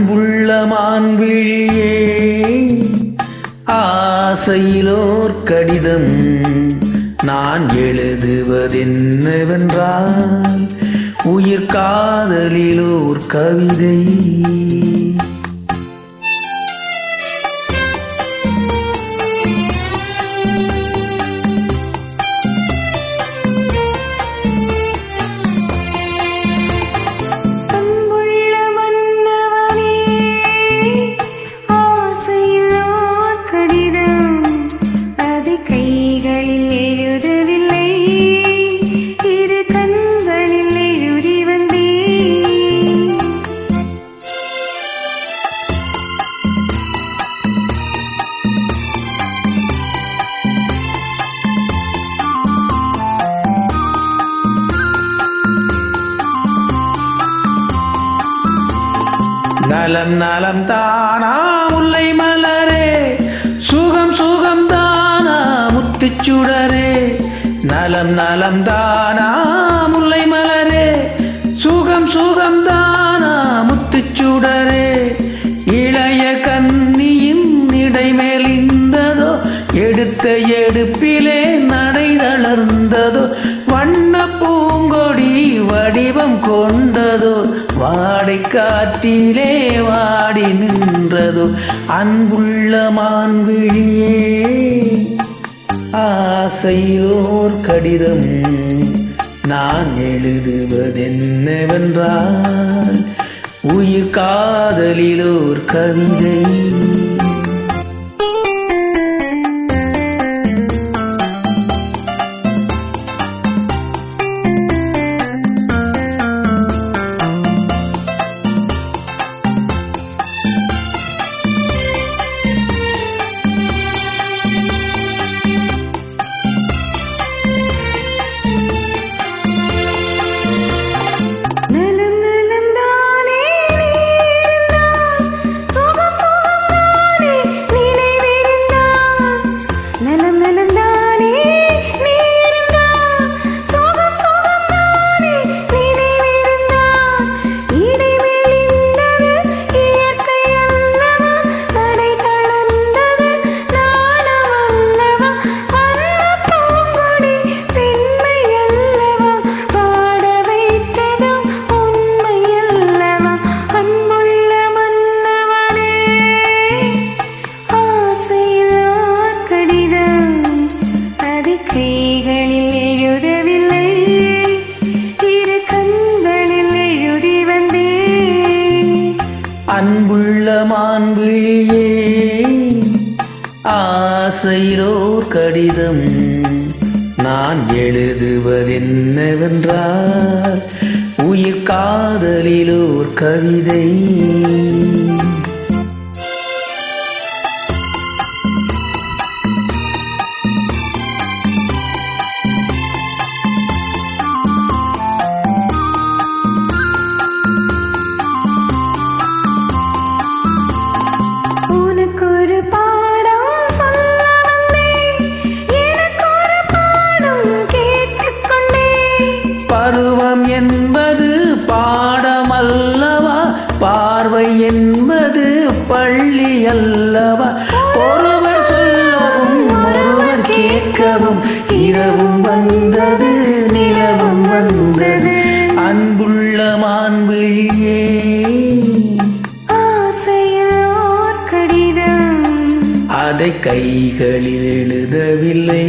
அன்புள்ள மான்விழியே ஆசையிலோர் கடிதம் நான் எழுதுவதென்னவென்றால் உயிர் காதலிலோர் கவிதை. நலம் நலம் தானா முல்லை மலரே, சுகம் சுகம் தானா முத்துச்சுடரே. நலம் நலம் தானா முல்லை மலரே, சுகம் சுகம் தானா முத்துச்சுடரே. இளைய கன்னியின் இடைமேலிந்ததோ, எடுத்த எடுப்பிலே நடை தளர்ந்ததோ. வண்ண பூங்கொடி வடிவம் கொண்டதோ, வாடை காற்றிலே வாடி நின்றதோ. அன்புள்ள மான்விழியே ஆசையோர் கடிதம் நான் எழுதுவதென்னவென்றால் உயிர் காதலிலோர் கவிதை. அன்புள்ள மான்விழியே ஆசையிலோர் கடிதம் நான் எழுதுவதென்னவென்றால் உயிர் காதலிலோர் கவிதை. பருவம் என்பது பாடமல்லவா, பார்வை என்பது பள்ளி அல்லவா. ஒருவர் சொல்லவும் ஒருவர் கேட்கவும் இரவும் வந்தது நிலவும் வந்தது. அன்புள்ள மான்விழியே ஆசையோர் கடிதம் அதை கைகளில் எழுதவில்லை.